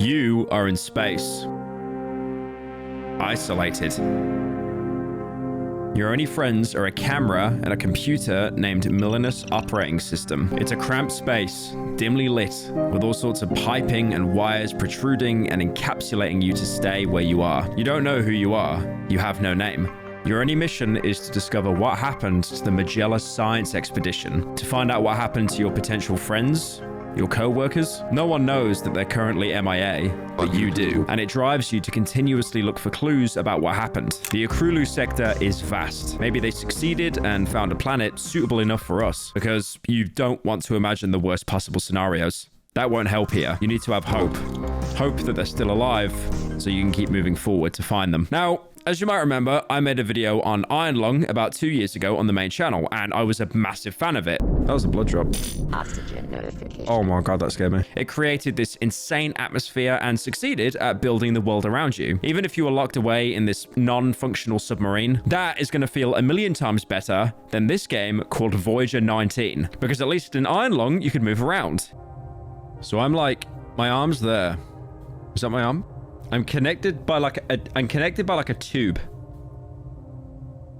You are in space. Isolated. Your only friends are a camera and a computer named Millus Operating System. It's a cramped space, dimly lit, with all sorts of piping and wires protruding and encapsulating you to stay where you are. You don't know who you are. You have no name. Your only mission is to discover what happened to the Magellan science expedition, to find out what happened to your potential friends, your co-workers. No one knows that they're currently MIA, but you do, and it drives you to continuously look for clues about what happened. The Okrulu sector is vast. Maybe they succeeded and found a planet suitable enough for us, because you don't want to imagine the worst possible scenarios. That won't help here. You need to have hope. Hope that they're still alive, so you can keep moving forward to find them. Now, as you might remember, I made a video on Iron Lung about 2 years ago on the main channel, and I was a massive fan of it. That was a blood drop. Oxygen notification. Oh my god, that scared me. It created this insane atmosphere and succeeded at building the world around you. Even if you were locked away in this non-functional submarine, that is going to feel a million times better than this game called Voyager 19. Because at least in Iron Lung, you could move around. So I'm like, my arm's there. Is that my arm? I'm connected by like a tube.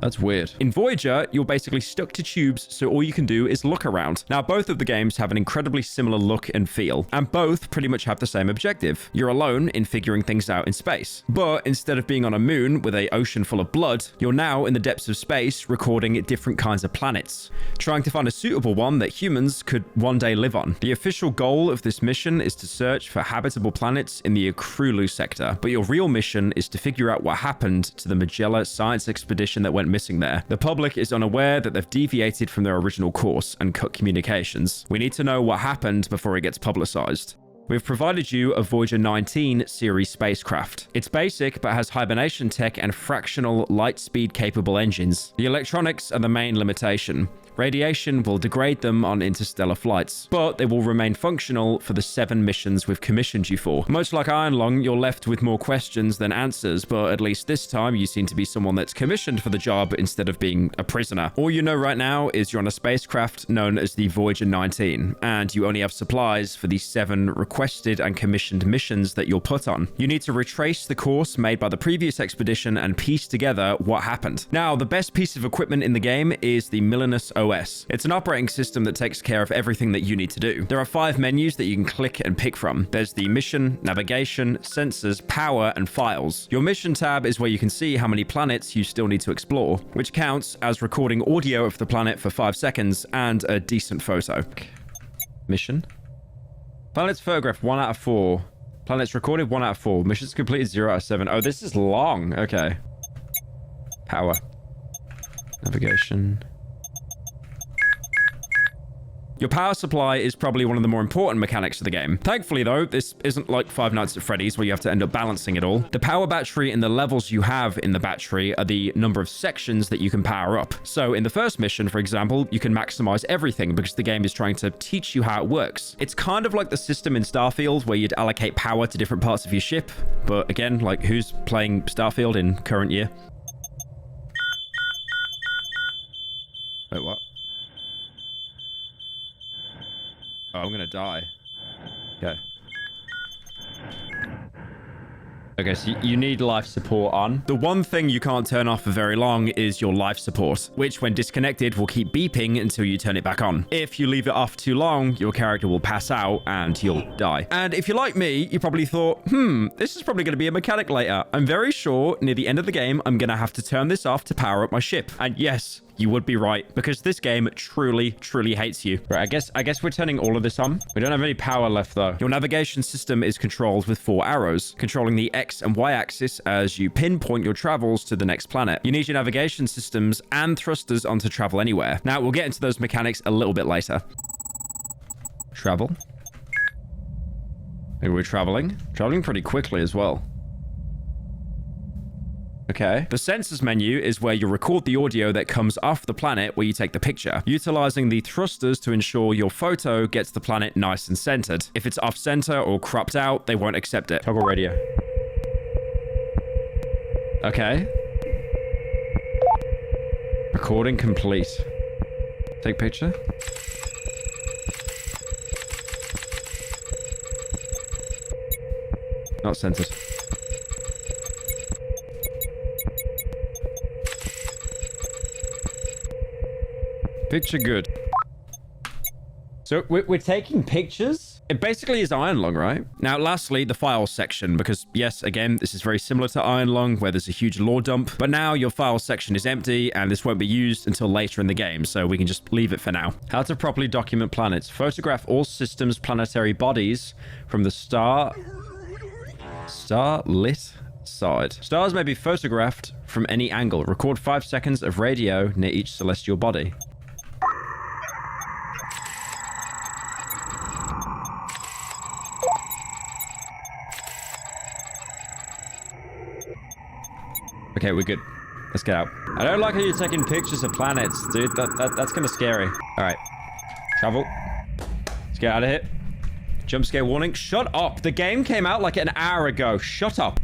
That's weird. In Voyager, you're basically stuck to tubes, so all you can do is look around. Now, both of the games have an incredibly similar look and feel, and both pretty much have the same objective. You're alone in figuring things out in space. But instead of being on a moon with an ocean full of blood, you're now in the depths of space recording different kinds of planets, trying to find a suitable one that humans could one day live on. The official goal of this mission is to search for habitable planets in the Okrulu sector, but your real mission is to figure out what happened to the Magellan science expedition that went missing there. The public is unaware that they've deviated from their original course and cut communications. We need to know what happened before it gets publicized. We've provided you a Voyager 19 series spacecraft. It's basic, but has hibernation tech and fractional light speed capable engines. The electronics are the main limitation. Radiation will degrade them on interstellar flights, but they will remain functional for the 7 missions we've commissioned you for. Much like Iron Lung, you're left with more questions than answers, but at least this time you seem to be someone that's commissioned for the job instead of being a prisoner. All you know right now is you're on a spacecraft known as the Voyager 19, and you only have supplies for the 7 requested and commissioned missions that you're put on. You need to retrace the course made by the previous expedition and piece together what happened. Now, the best piece of equipment in the game is the Millus OS. It's an operating system that takes care of everything that you need to do. There are 5 menus that you can click and pick from. There's the mission, navigation, sensors, power, and files. Your mission tab is where you can see how many planets you still need to explore, which counts as recording audio of the planet for 5 seconds and a decent photo. Mission. Planets photographed 1 out of 4. Planets recorded 1 out of 4. Missions completed 0 out of 7. Oh, this is long. Okay. Power. Navigation. Your power supply is probably one of the more important mechanics of the game. Thankfully, though, this isn't like Five Nights at Freddy's where you have to end up balancing it all. The power battery and the levels you have in the battery are the number of sections that you can power up. So in the first mission, for example, you can maximize everything because the game is trying to teach you how it works. It's kind of like the system in Starfield where you'd allocate power to different parts of your ship. But again, like, who's playing Starfield in current year? Wait, what? Oh, I'm gonna die. Okay. Okay, so you need life support on. The one thing you can't turn off for very long is your life support, which when disconnected will keep beeping until you turn it back on. If you leave it off too long, your character will pass out and you'll die. And if you're like me, you probably thought, this is probably going to be a mechanic later. I'm very sure near the end of the game, I'm going to have to turn this off to power up my ship. And yes, you would be right, because this game truly, truly hates you. Right, I guess we're turning all of this on. We don't have any power left, though. Your navigation system is controlled with 4 arrows, controlling the X and Y axis as you pinpoint your travels to the next planet. You need your navigation systems and thrusters on to travel anywhere. Now, we'll get into those mechanics a little bit later. Travel. Maybe we're traveling. Traveling pretty quickly as well. Okay. The sensors menu is where you record the audio that comes off the planet where you take the picture, utilizing the thrusters to ensure your photo gets the planet nice and centered. If it's off center or cropped out, they won't accept it. Toggle radio. Okay. Recording complete. Take picture. Not centered. Picture good. So we're taking pictures? It basically is Iron Lung, right? Now, lastly, the files section, because yes, again, this is very similar to Iron Lung, where there's a huge lore dump, but now your files section is empty and this won't be used until later in the game, so we can just leave it for now. How to properly document planets. Photograph all systems' planetary bodies from the star-lit side. Stars may be photographed from any angle. Record 5 seconds of radio near each celestial body. Okay, we're good. Let's get out. I don't like how you're taking pictures of planets, dude. That's kind of scary. All right. Travel. Let's get out of here. Jump scare warning. Shut up. The game came out like an hour ago. Shut up.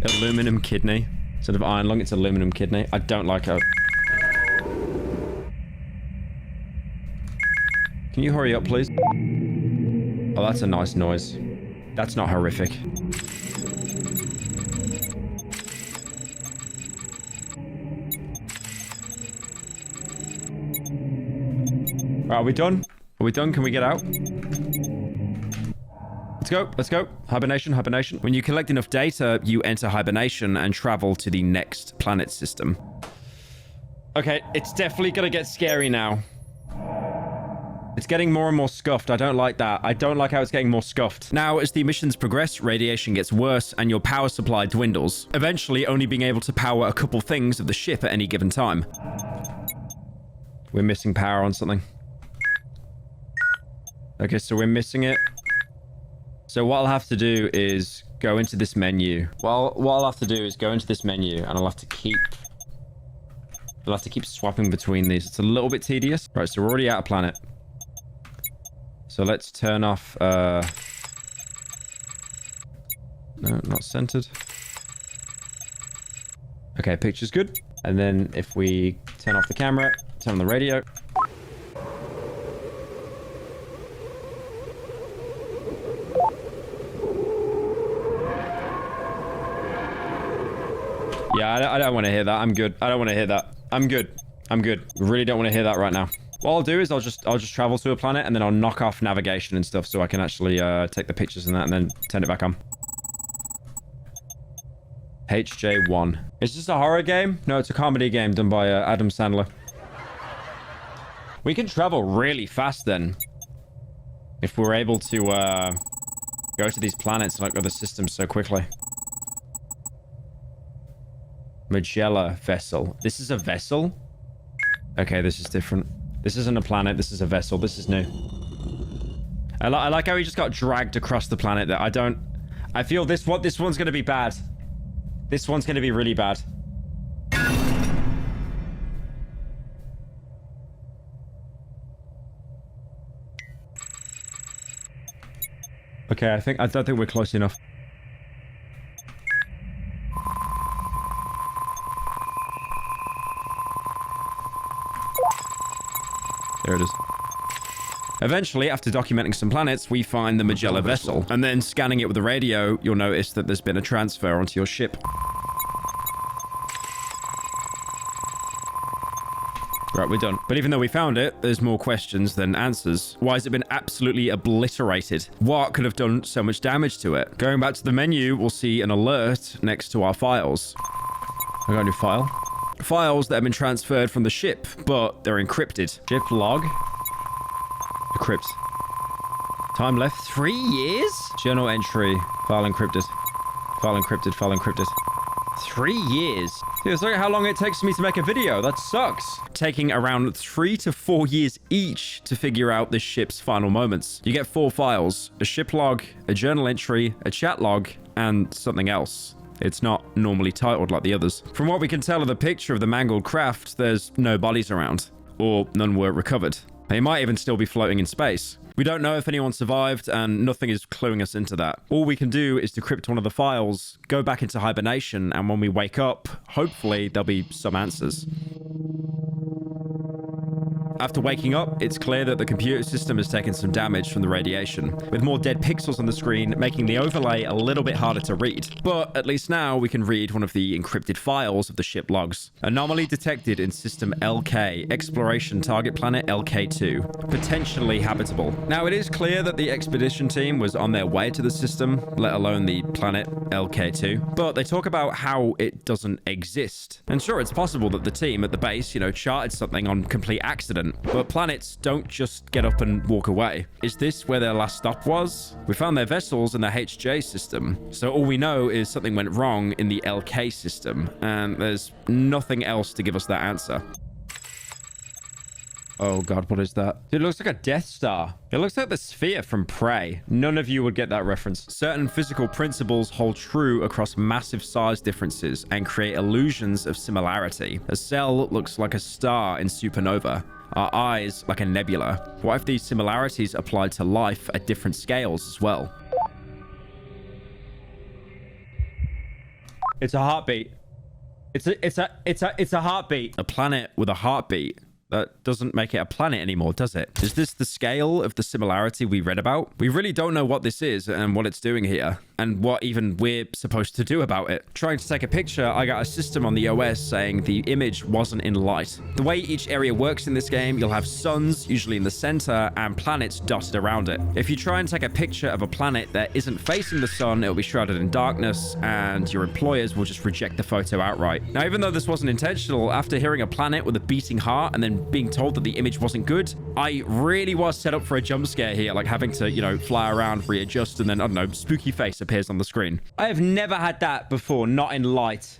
Aluminum kidney. Instead of iron lung, it's aluminum kidney. I don't like it. Can you hurry up, please? Oh, that's a nice noise. That's not horrific. Are we done? Are we done? Can we get out? Let's go. Let's go. Hibernation, hibernation. When you collect enough data, you enter hibernation and travel to the next planet system. Okay, it's definitely gonna get scary now. It's getting more and more scuffed. I don't like that. I don't like how it's getting more scuffed. Now, as the missions progress, radiation gets worse and your power supply dwindles, eventually only being able to power a couple things of the ship at any given time. We're missing power on something. Okay, so we're missing it. So what I'll have to do is go into this menu. Well, what I'll have to do is go into this menu and I'll have to keep swapping between these. It's a little bit tedious. Right, so we're already out of planet. So let's turn off, no, not centered. Okay, picture's good. And then if we turn off the camera, turn on the radio. Yeah, I don't want to hear that. I'm good. I don't want to hear that. I'm good. I'm good. Really don't want to hear that right now. What I'll do is I'll just travel to a planet and then I'll knock off navigation and stuff so I can actually take the pictures and that and then turn it back on. HJ1. Is this a horror game? No, it's a comedy game done by Adam Sandler. We can travel really fast then. If we're able to go to these planets and like other systems so quickly. Magella vessel. This is a vessel? Okay, this is different. This isn't a planet. This is a vessel. This is new. I like how he just got dragged across the planet there. I feel this one's going to be bad. This one's going to be really bad. Okay, I don't think we're close enough. There it is. Eventually, after documenting some planets, we find the Magella vessel. And then scanning it with the radio, you'll notice that there's been a transfer onto your ship. Right, we're done. But even though we found it, there's more questions than answers. Why has it been absolutely obliterated? What could have done so much damage to it? Going back to the menu, we'll see an alert next to our files. I got a new file. Files that have been transferred from the ship, but they're encrypted. Ship log. Decrypt. Time left 3 years? Journal entry. File encrypted. File encrypted. File encrypted. 3 years. Dude, look at how long it takes me to make a video. That sucks. Taking around 3 to 4 years each to figure out this ship's final moments. You get 4 files. A ship log, a journal entry, a chat log, and something else. It's not normally titled like the others. From what we can tell of the picture of the mangled craft, there's no bodies around, or none were recovered. They might even still be floating in space. We don't know if anyone survived, and nothing is cluing us into that. All we can do is decrypt one of the files, go back into hibernation, and when we wake up, hopefully there'll be some answers. After waking up, it's clear that the computer system has taken some damage from the radiation, with more dead pixels on the screen, making the overlay a little bit harder to read. But at least now we can read one of the encrypted files of the ship logs. Anomaly detected in system LK, exploration target planet LK2, potentially habitable. Now, it is clear that the expedition team was on their way to the system, let alone the planet LK2, but they talk about how it doesn't exist. And sure, it's possible that the team at the base, charted something on complete accident, but planets don't just get up and walk away. Is this where their last stop was? We found their vessels in the HJ system, so all we know is something went wrong in the LK system, and there's nothing else to give us that answer. Oh god, what is that? It looks like a Death Star. It looks like the sphere from Prey. None of you would get that reference. Certain physical principles hold true across massive size differences and create illusions of similarity. A cell looks like a star in supernova. Our eyes like a nebula. What if these similarities applied to life at different scales as well? It's a heartbeat. It's a heartbeat. A planet with a heartbeat. That doesn't make it a planet anymore, does it? Is this the scale of the similarity we read about? We really don't know what this is and what it's doing here, and what even we're supposed to do about it. Trying to take a picture, I got a system on the OS saying the image wasn't in light. The way each area works in this game, you'll have suns, usually in the center, and planets dotted around it. If you try and take a picture of a planet that isn't facing the sun, it'll be shrouded in darkness, and your employers will just reject the photo outright. Now, even though this wasn't intentional, after hearing a planet with a beating heart and then being told that the image wasn't good, I really was set up for a jump scare here, like having to, fly around, readjust, and then, I don't know, spooky face appears on the screen. I have never had that before, not in light.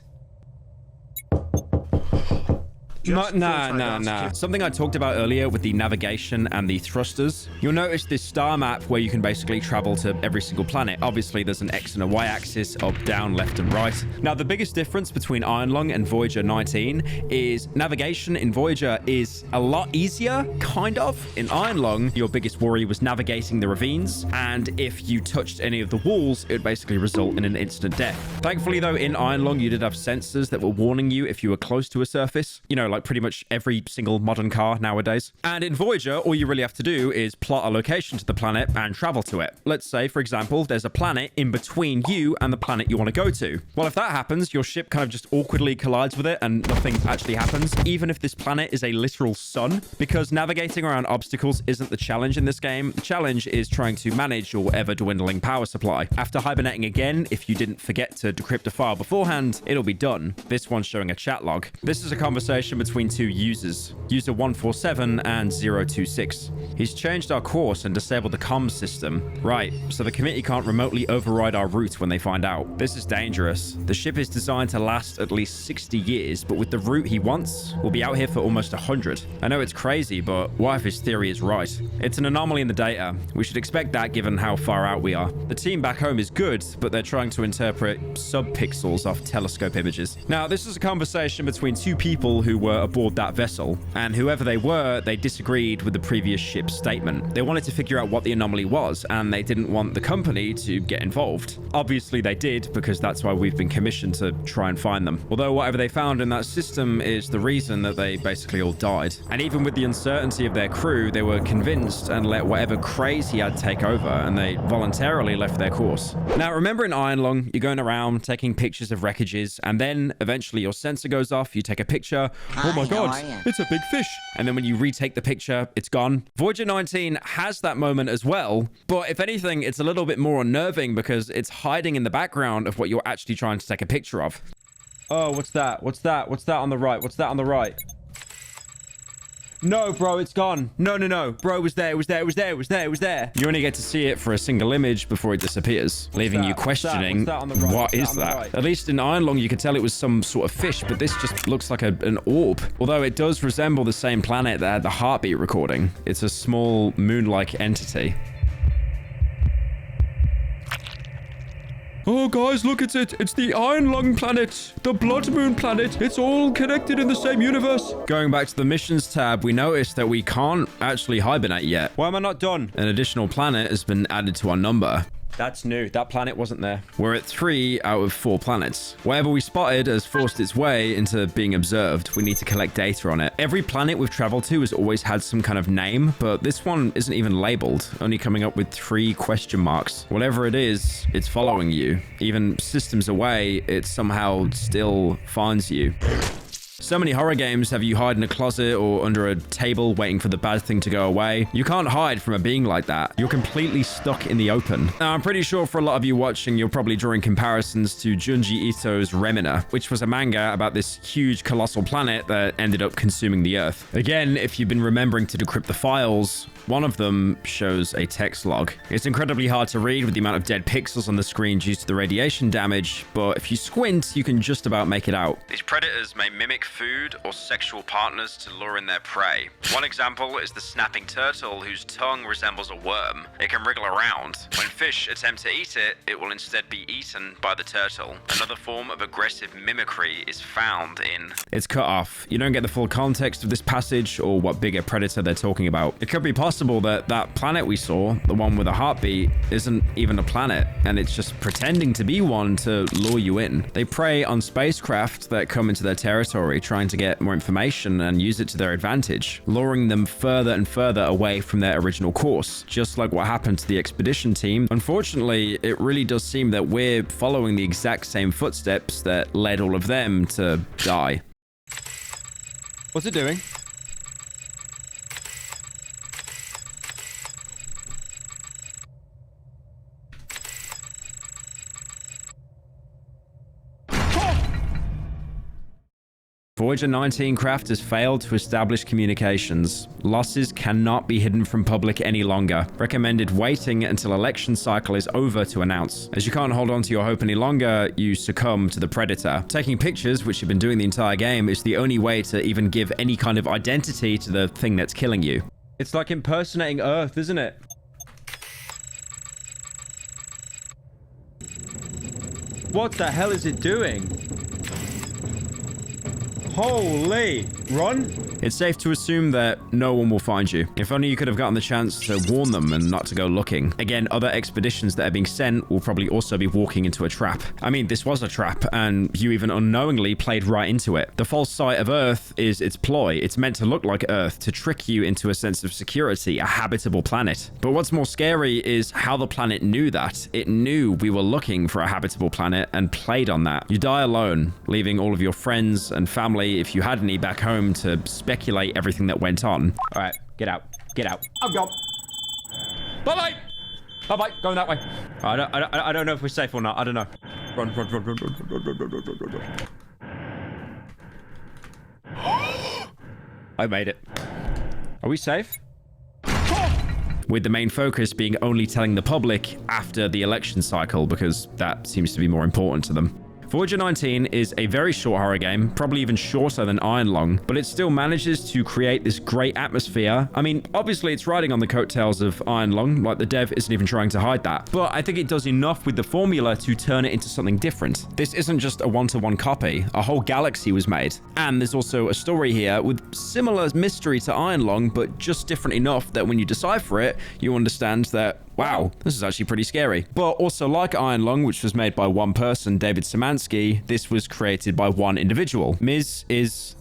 Nah. Something I talked about earlier with the navigation and the thrusters. You'll notice this star map where you can basically travel to every single planet. Obviously, there's an X and a Y axis, up, down, left, and right. Now, the biggest difference between Iron Lung and Voyager 19 is navigation in Voyager is a lot easier, kind of. In Iron Lung, your biggest worry was navigating the ravines, and if you touched any of the walls, it would basically result in an instant death. Thankfully, though, in Iron Lung, you did have sensors that were warning you if you were close to a surface. Like pretty much every single modern car nowadays. And in Voyager, all you really have to do is plot a location to the planet and travel to it. Let's say, for example, there's a planet in between you and the planet you want to go to. Well, if that happens, your ship kind of just awkwardly collides with it and nothing actually happens, even if this planet is a literal sun, because navigating around obstacles isn't the challenge in this game. The challenge is trying to manage your ever-dwindling power supply. After hibernating again, if you didn't forget to decrypt a file beforehand, it'll be done. This one's showing a chat log. This is a conversation between two users, user 147 and 026. He's changed our course and disabled the comms system. Right, so the committee can't remotely override our route when they find out. This is dangerous. The ship is designed to last at least 60 years, but with the route he wants, we'll be out here for almost 100. I know it's crazy, but what if his theory is right? It's an anomaly in the data. We should expect that given how far out we are. The team back home is good, but they're trying to interpret subpixels off telescope images. Now, this is a conversation between two people who were aboard that vessel, and whoever they were, they disagreed with the previous ship's statement. They wanted to figure out what the anomaly was, and they didn't want the company to get involved. Obviously they did, because that's why we've been commissioned to try and find them. Although whatever they found in that system is the reason that they basically all died. And even with the uncertainty of their crew, they were convinced and let whatever craze he had take over, and they voluntarily left their course. Now, remember in Iron Lung, you're going around taking pictures of wreckages, and then eventually your sensor goes off, you take a picture. Oh my god, it's a big fish. And then when you retake the picture, it's gone. Voyager 19 has that moment as well, but if anything, it's a little bit more unnerving because it's hiding in the background of what you're actually trying to take a picture of. Oh, what's that? What's that? What's that on the right? What's that on the right? No, bro, it's gone. No. Bro, it was there. You only get to see it for a single image before it disappears, leaving you questioning, what is that? At least in Iron Lung, you could tell it was some sort of fish, but this just looks like an orb. Although it does resemble the same planet that had the heartbeat recording. It's a small moon-like entity. Oh, guys, look, it's it. It's the Iron Lung planet, the Blood Moon planet. It's all connected in the same universe. Going back to the missions tab, we noticed that we can't actually hibernate yet. Why am I not done? An additional planet has been added to our number. That's new. That planet wasn't there. We're at 3 out of 4 planets. Whatever we spotted has forced its way into being observed. We need to collect data on it. Every planet we've traveled to has always had some kind of name, but this one isn't even labeled, only coming up with 3 question marks. Whatever it is, it's following you. Even systems away, it somehow still finds you. So many horror games have you hide in a closet or under a table waiting for the bad thing to go away. You can't hide from a being like that. You're completely stuck in the open. Now, I'm pretty sure for a lot of you watching, you're probably drawing comparisons to Junji Ito's Remina, which was a manga about this huge colossal planet that ended up consuming the Earth. Again, if you've been remembering to decrypt the files, one of them shows a text log. It's incredibly hard to read with the amount of dead pixels on the screen due to the radiation damage, but if you squint, you can just about make it out. These predators may mimic food or sexual partners to lure in their prey. One example is the snapping turtle, whose tongue resembles a worm. It can wriggle around. When fish attempt to eat it, it will instead be eaten by the turtle. Another form of aggressive mimicry is found in... It's cut off. You don't get the full context of this passage or what bigger predator they're talking about. It could be possible that that planet we saw, the one with a heartbeat, isn't even a planet, and it's just pretending to be one to lure you in. They prey on spacecraft that come into their territory, trying to get more information and use it to their advantage, luring them further and further away from their original course, just like what happened to the expedition team. Unfortunately, it really does seem that we're following the exact same footsteps that led all of them to die. What's it doing? Voyager 19 craft has failed to establish communications. Losses cannot be hidden from public any longer. Recommended waiting until election cycle is over to announce. As you can't hold on to your hope any longer, you succumb to the predator. Taking pictures, which you've been doing the entire game, is the only way to even give any kind of identity to the thing that's killing you. It's like impersonating Earth, isn't it? What the hell is it doing? Holy! Run? It's safe to assume that no one will find you. If only you could have gotten the chance to warn them and not to go looking. Again, other expeditions that are being sent will probably also be walking into a trap. I mean, this was a trap, and you even unknowingly played right into it. The false sight of Earth is its ploy. It's meant to look like Earth to trick you into a sense of security, a habitable planet. But what's more scary is how the planet knew that. It knew we were looking for a habitable planet and played on that. You die alone, leaving all of your friends and family, if you had any, back home to speculate everything that went on. All right, get out. Get out. I'm gone. Bye-bye. Bye-bye. Going that way. I don't know if we're safe or not. I don't know. Run, run, run, run, run, run, run, run, run, run, run. I made it. Are we safe? With the main focus being only telling the public after the election cycle, because that seems to be more important to them. Voyager 19 is a very short horror game, probably even shorter than Iron Lung, but it still manages to create this great atmosphere. I mean, obviously it's riding on the coattails of Iron Lung, like the dev isn't even trying to hide that, but I think it does enough with the formula to turn it into something different. This isn't just a one-to-one copy, a whole galaxy was made. And there's also a story here with similar mystery to Iron Lung, but just different enough that when you decipher it, you understand that wow, this is actually pretty scary. But also like Iron Lung, which was made by one person, David Szymanski, this was created by one individual. Ms. is.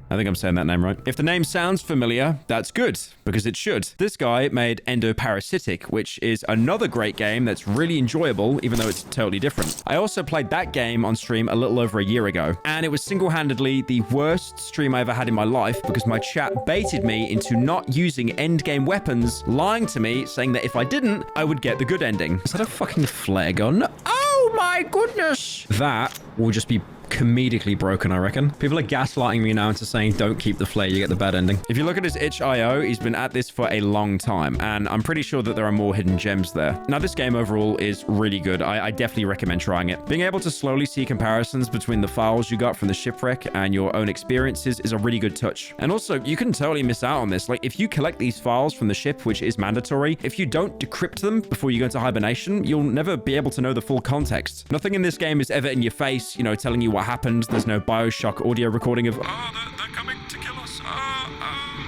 I think I'm saying that name right. If the name sounds familiar, that's good, because it should. This guy made Endoparasitic, which is another great game that's really enjoyable, even though it's totally different. I also played that game on stream a little over a year ago, and it was single-handedly the worst stream I ever had in my life because my chat baited me into not using endgame weapons, lying to me, saying that if I didn't, I would get the good ending. Is that a fucking flare gun? Oh my goodness! That will just be comedically broken, I reckon. People are gaslighting me now into saying don't keep the flare, you get the bad ending. If you look at his itch.io, he's been at this for a long time, and I'm pretty sure that there are more hidden gems there. Now, this game overall is really good. I definitely recommend trying it. Being able to slowly see comparisons between the files you got from the shipwreck and your own experiences is a really good touch. And also, you can totally miss out on this. Like, if you collect these files from the ship, which is mandatory, if you don't decrypt them before you go into hibernation, you'll never be able to know the full context. Nothing in this game is ever in your face, you know, telling you what happened. There's no Bioshock audio recording of, oh, they're coming to kill us.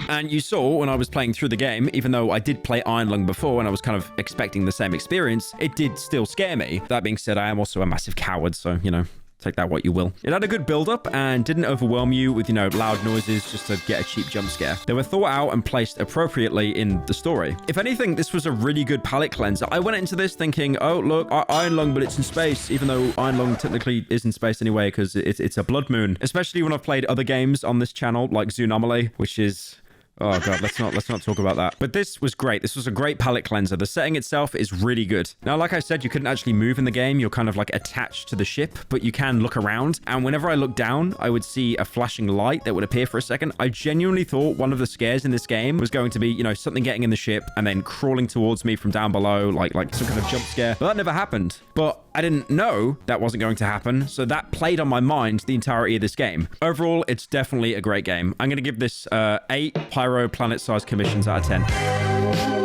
And you saw when I was playing through the game, even though I did play Iron Lung before and I was kind of expecting the same experience, it did still scare me. That being said, I am also a massive coward, so, you know, take that what you will. It had a good build-up and didn't overwhelm you with, you know, loud noises just to get a cheap jump scare. They were thought out and placed appropriately in the story. If anything, this was a really good palate cleanser. I went into this thinking, oh, look, Iron Lung, but it's in space, even though Iron Lung technically is in space anyway, because it's a blood moon. Especially when I've played other games on this channel, like Zoonomaly, which is... Oh god, let's not talk about that. But this was great. This was a great palette cleanser. The setting itself is really good. Now, like I said, you couldn't actually move in the game. You're kind of like attached to the ship, but you can look around. And whenever I looked down, I would see a flashing light that would appear for a second. I genuinely thought one of the scares in this game was going to be, you know, something getting in the ship and then crawling towards me from down below, like some kind of jump scare. But that never happened. But I didn't know that wasn't going to happen, so that played on my mind the entirety of this game. Overall, it's definitely a great game. I'm going to give this 8 Pyro Planet-sized commissions out of 10.